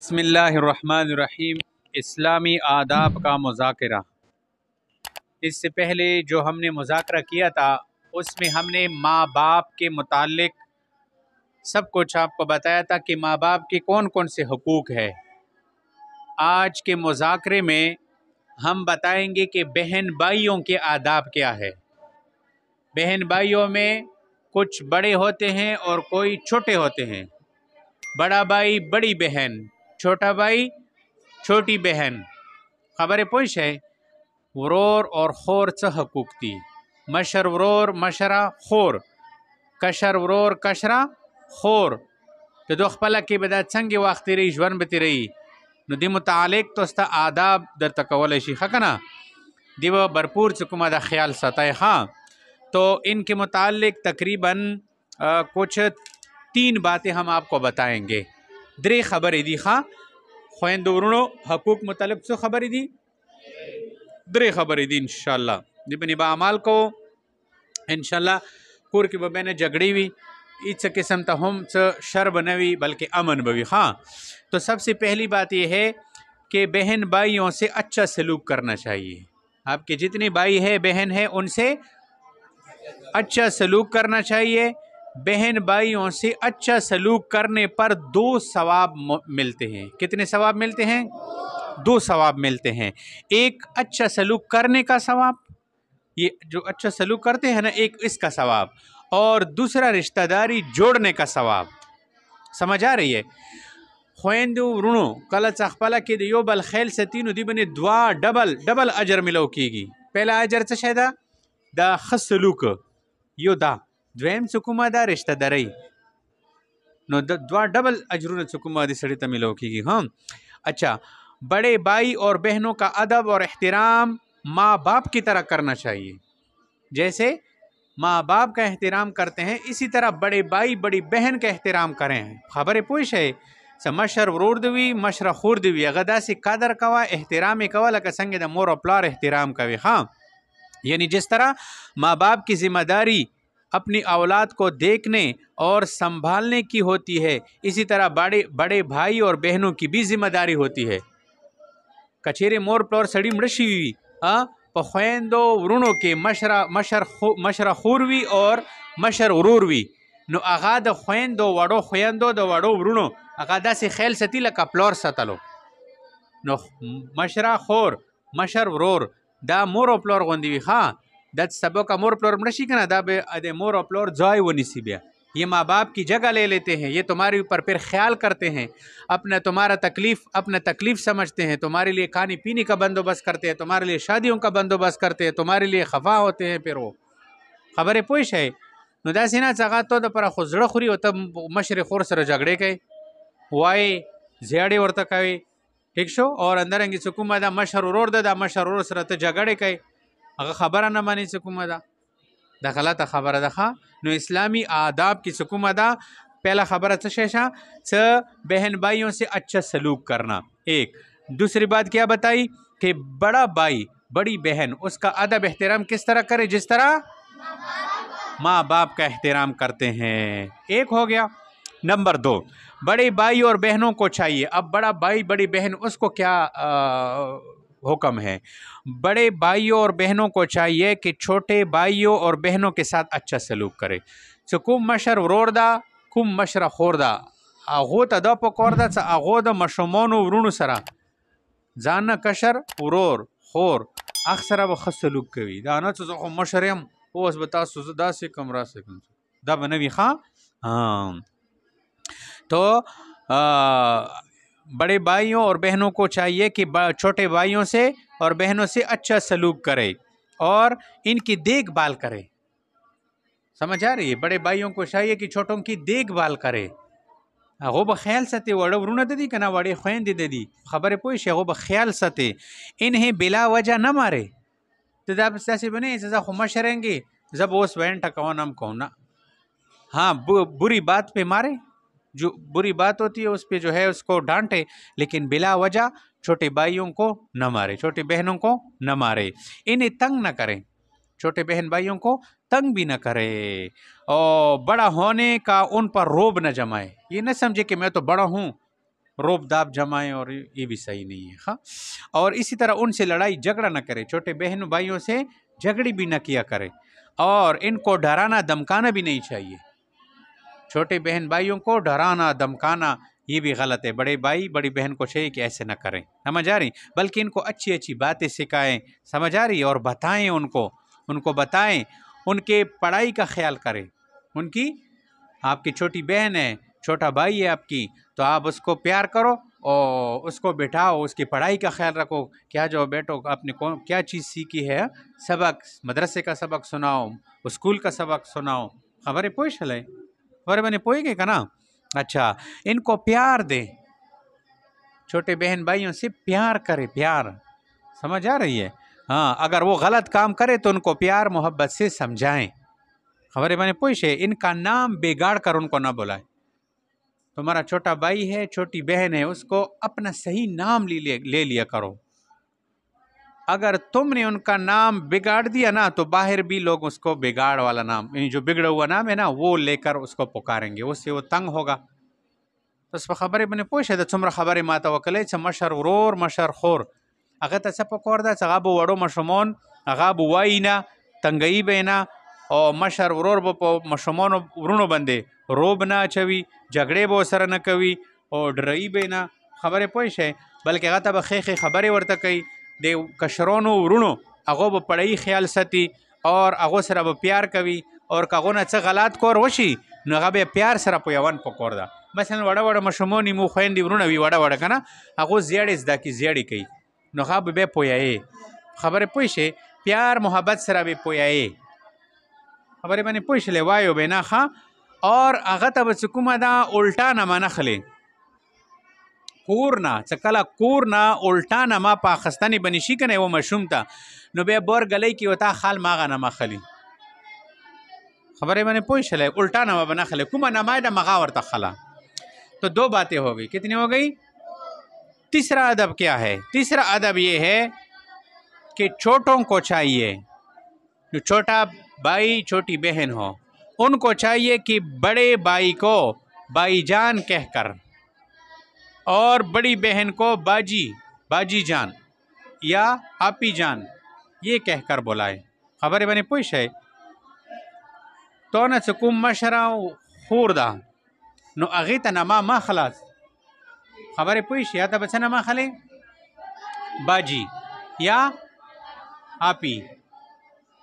बिस्मिल्लाहिर्रहमानिर्रहीम। इस्लामी आदाब का मुज़ाकरा। इससे पहले जो हमने मुज़ाकरा किया था उसमें हमने माँ बाप के मुताल्लिक सब कुछ आपको बताया था कि माँ बाप के कौन कौन से हुकूक है। आज के मुज़ाकरे में हम बताएंगे कि बहन भाइयों के आदाब क्या है। बहन भाइयों में कुछ बड़े होते हैं और कोई छोटे होते हैं। बड़ा भाई बड़ी बहन, छोटा भाई छोटी बहन। खबर पोश है वरोर और खोर च हकूक दी। मशर वरोर मशरा खोर, कशर वरोर कशरा खोर। तो दो खपला की बदा संग वक्त रही जवन बती रही नुदी मुतालिक तो स्ता आदाब दर तकवल शी खकना दिव भरपूर चुकुमा दा ख्याल सताए। हाँ, तो इनके मुतालिक तकरीबन कुछ 3 बातें हम आपको बताएंगे। द्रे खबर दी खा ख्वेंद वरुणो हकूक मुतालिक सो खबर दी द्रे खबर दी इंशाल्लाह दिबनी बामाल को इंशाल्लाह पूर की बबैन झगड़ी हुई इस किस्म त हम शर बनवी बल्कि अमन बवी। हाँ, तो सबसे पहली बात यह है कि बहन भाइयों से अच्छा सलूक करना चाहिए। आपके जितने भाई है बहन है उनसे अच्छा सलूक करना चाहिए। बहन भाइयों से अच्छा सलूक करने पर 2 सवाब मिलते हैं। कितने सवाब मिलते हैं? 2 सवाब मिलते हैं। एक अच्छा सलूक करने का सवाब, ये जो अच्छा सलूक करते हैं ना, एक इसका सवाब, और दूसरा रिश्तेदारी जोड़ने का सवाब। समझ आ रही है? ख्वेंदु ऋणो कल चखपला के यो बल खैल से तीनों दिबने दुआ डबल डबल अजर मिलो कीगी। पहला अजर से शायदा दा खस सलूक यो दा द्वैम सुकुमा दा रिश्तेदारी नो दुआ डबल अजर सुकुमा दी सड़ी मिलो कीगी। हाँ, अच्छा, बड़े भाई और बहनों का अदब और एहतराम माँ बाप की तरह करना चाहिए। जैसे माँ बाप का एहतराम करते हैं इसी तरह बड़े भाई बड़ी बहन का एहतराम करें। खबर पूछ है मशर वरूर्दवी मशर खुर्दवी अगदा से कदर कवा एहतराम कवा लका संगे द मोर प्लार एहतराम कवे। हाँ, यानी जिस तरह माँ बाप की जिम्मेदारी अपनी औलाद को देखने और संभालने की होती है, इसी तरह बड़े बड़े भाई और बहनों की भी जिम्मेदारी होती है। कचेरे मोर प्लोर सड़ी मृषि हुई पखैंदो वरुणों के मशरा खुरवी और मशर उरूरवी नो आगाद ख्वेंदो वड़ो ख्वेंदो दो वड़ो वरुणो आगादा से खेल सतीला का प्लोर सतलो नो मशरा खोर मशर वरोर दा मोर प्लोर गोंदी। हाँ, दत सबो का मोर प्लोर मृषि कना दा बे अदे मोर प्लोर जॉय वो निसिबिया। ये माँ बाप की जगह ले लेते हैं, ये तुम्हारे ऊपर फिर ख्याल करते हैं, अपना तकलीफ समझते हैं, तुम्हारे लिए खाने पीने का बंदोबस्त करते हैं, तुम्हारे लिए शादियों का बंदोबस्त करते हैं, तुम्हारे लिए खफा होते हैं। फिर वो खबर पोश है नुदासीना चगा तो पर खुजड़ खुरी होता मशर खोर सर झगड़े गए वाए ज्याड़े वर्त कवे ठीक शो और अंदर अंगी सुकुमा दा मशर उरोर दा मशर उरोर सर झगड़े गए अगर खबर न मानी सुकुमा दा गलत खबर दखा नो इस्लामी आदाब की सुकुमा दा पहला खबर शेषा स बहन भाइयों से अच्छा सलूक करना। एक दूसरी बात क्या बताई कि बड़ा भाई बड़ी बहन उसका अदब एहतराम किस तरह करे? जिस तरह माँ बाप का एहतराम करते हैं। एक हो गया। नंबर 2, बड़े भाई और बहनों को चाहिए, अब बड़ा भाई बड़ी बहन उसको क्या हुक्म है? बड़े भाइयों और बहनों को चाहिए कि छोटे भाइयों और बहनों के साथ अच्छा सलूक करे। कुम मशर वरोरदा कुम मशर खोरदा आगो तदा पकोरदा च आगो द मशमोनो वरुणु सरा जाना कशर वरोर खोर अक्सर अब खस सलूक कवी दाना तो मशरम ओस बता सुजदा से कमरा से दा बनवी। हाँ, हाँ, तो बड़े भाइयों और बहनों को चाहिए कि छोटे भाइयों से और बहनों से अच्छा सलूक करे और इनकी देखभाल करे। समझ आ रही है? बड़े भाइयों को चाहिए कि छोटों की देखभाल करे। वो बख्याल सते वड़ो वरुण दे दी कना वड़े ख्वें दे दी खबर पोश है वो बख्याल सते इन्हें बिला वजह न मारे तो से बने सजा मशरेंगे जब वो स्वयं टकावा नाम कहना। हाँ, बुरी बात पे मारे, जो बुरी बात होती है उस पे जो है उसको डांटे, लेकिन बिला वजह छोटे भाइयों को न मारे, छोटी बहनों को न मारे, इन्हें तंग न करें, छोटे बहन भाइयों को तंग भी न करे और बड़ा होने का उन पर रोब न जमाए। ये न समझे कि मैं तो बड़ा हूँ रोब दाब जमाएं, और ये भी सही नहीं है। हाँ, और इसी तरह उनसे लड़ाई झगड़ा न करें, छोटे बहन भाइयों से झगड़ी भी न किया करें, और इनको डराना धमकाना भी नहीं चाहिए। छोटे बहन भाइयों को डराना धमकाना ये भी गलत है। बड़े भाई बड़ी बहन को चाहिए कि ऐसे ना करें, समझ आ रही, बल्कि इनको अच्छी अच्छी बातें सिखाएं, समझ आ रही, और बताएं उनको बताएं, उनके पढ़ाई का ख्याल करें। उनकी, आपकी छोटी बहन है, छोटा भाई है आपकी, तो आप उसको प्यार करो और उसको बैठाओ, उसकी पढ़ाई का ख्याल रखो। क्या जो बेटो आपने कौन क्या चीज़ सीखी है, सबक, मदरसे का सबक सुनाओ, स्कूल का सबक सुनाओ, खबरें पोश है, खबरें मैंने पोएंगे का ना। अच्छा, इनको प्यार दें, छोटे बहन भाइयों से प्यार करें, प्यार, समझ आ रही है। हाँ, अगर वो गलत काम करे तो उनको प्यार मोहब्बत से समझाएं, खबरें मैंने पूछे, इनका नाम बिगाड़ कर उनको ना बुलाए। तुम्हारा छोटा भाई है, छोटी बहन है, उसको अपना सही नाम ले लिया करो। अगर तुमने उनका नाम बिगाड़ दिया ना, तो बाहर भी लोग उसको बिगाड़ वाला नाम, यानी जो बिगड़ा हुआ नाम है ना, वो लेकर उसको पुकारेंगे, उससे वो तंग होगा। तो उस पर खबरें मैंने पूछे तो तुमरा खबरें माता वकले मशर उरोर मशर खोर, अगर तसा पकोर दा सगाबो वड़ो मशमोन अगाबो वाइना तंगई बेना, और मशर उरोर बो मशमोन वरुणो बंदे रोब ना चवी, झगड़े बो सर न कवी, और डरई बेना, खबरें पूछे, बल्कि अगर तब खे खबरें वर्ता कई दे कशरोनो वरुणो अगो ब पढ़ाई ख्याल सती, और अगो सर ब प्यार कवी, और कगो न च गलत कोर वशी नगाबे प्यार सर पोयावन पकोर दा। मसलन वड़ा वड़ा मशमोनी मु खोइंदी वरुणा वी वड़ा वड़ा कना अगो ज़्याड़े ज़दा की ज़्याड़ी कई नगाब बे पोयाए, खबरें पूछे, प्यार मोहब्बत सर बे पोयाए, खबरें मैंने पूछ ले वायो बेना खा। और अगर तब चुकुमदा उल्टा नमा नखले कूरना चकला कूरना उल्टा नमा पाकिस्तानी बनिशी कने वो मशरूम था नो बे बोर गले की होता खाल मागा नमा खली, खबरें मैंने पूछ ले उल्टा नमा बना खले कुमा नमाय दा मगा वर्ता खला। तो दो बातें हो गई, कितनी हो गई। तीसरा अदब क्या है, तीसरा अदब ये है कि छोटों को चाहिए, जो छोटा भाई छोटी बहन हो, उनको चाहिए कि बड़े भाई को भाईजान कहकर, और बड़ी बहन को बाजी जान या आपी जान ये कहकर बुलाए। खबरें मैंने पूछ है तो न चकुम मशरा खूरदा नो अगी नमा मा खलास, खबरें पूछ या तब अच्छा नमा खले बाजी या आपी,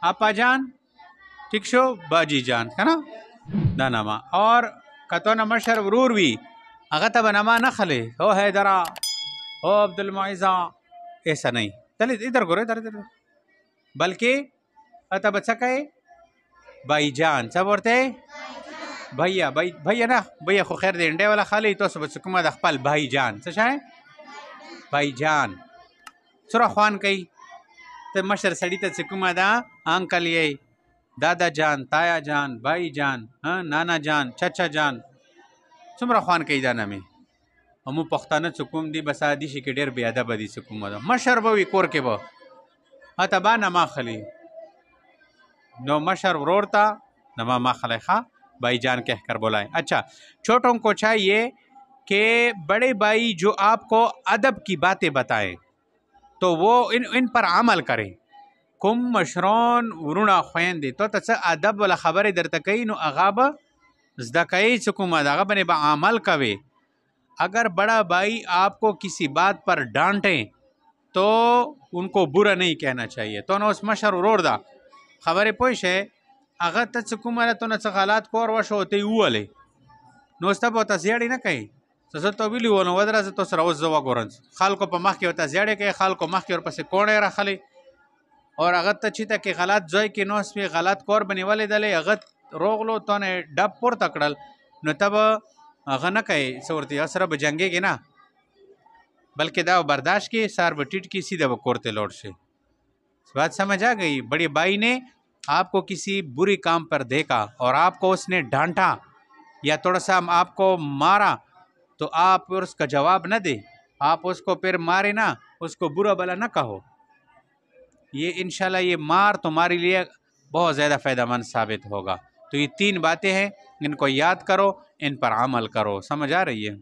आपा जान ठीक शो बाजी जान है ना दानमा, और कतो न मशर वरूर भी अगर तब नमा न खले ओ हैदरा ओ अब्दुल मुइज़ा, ऐसा नहीं, चले इधर करो इधर इधर, बल्कि तब अच्छा कहे भाईजान, सब बोलते भैया भैया ना, भैया खो खैर दे इंडे वाला खाली तो सब सुकुमा दखपल भाईजान सच है, भाईजान सुरा खान कही तो मशर सड़ी तो सुकुमा दा अंकल ये दादा जान ताया जान भाई जान, हाँ नाना जान चचा जान सुमरा खान कही दाना में हमू पख्ताना चुकुम दी बसा दी शिके डेर बेअदा बदी सुकुमा दा मशर बवी कोर के बो अतबा नमा खली नो मशर रोरता नमा मा खले खा भाईजान कहकर बुलाएं। अच्छा, छोटों को चाहिए कि बड़े भाई जो आपको अदब की बातें बताएं तो वो इन पर अमल करें। कुम मशरोन वरुणा ख्वेन दे तो तस अदब वाला खबर इधर तक नो अगाब ज़दकई चुकुमा दागा बने बा अमल कवे। अगर बड़ा भाई आपको किसी बात पर डांटे तो उनको बुरा नहीं कहना चाहिए, तो ना उस मशर उरोर दा खबर पोश है अगर तचुकुमा तो न हालात को और वश होते हुए नोस्ता होता ज़्याड़ी ना कहीं तो तो बिली वो वदरा से तो सर जवा गोरंस खाल को पमाख के होता ज़्याड़े के खाल को माख के और पसे कोड़े रखले, और अगर तची तक के गलत जोई के नोस में गलत कोर बने वाले दले अगर रोग लो तो ने डब पोर तकड़ल न तब अगर न कहे सोरती असर जंगे के ना, बल्कि दाव बर्दाश्त के सार बटिट की सीधा वो कोरते लौट से। बात समझ आ गई। बड़ी बाई ने आपको किसी बुरी काम पर देखा और आपको उसने डांटा या थोड़ा सा आपको मारा तो आप उसका जवाब न दे, आप उसको फिर मारे ना, उसको बुरा भला न कहो। ये इंशाल्लाह ये मार तुम्हारे लिए बहुत ज़्यादा फ़ायदेमंद साबित होगा। तो ये तीन बातें हैं, इनको याद करो, इन पर अमल करो। समझ आ रही है?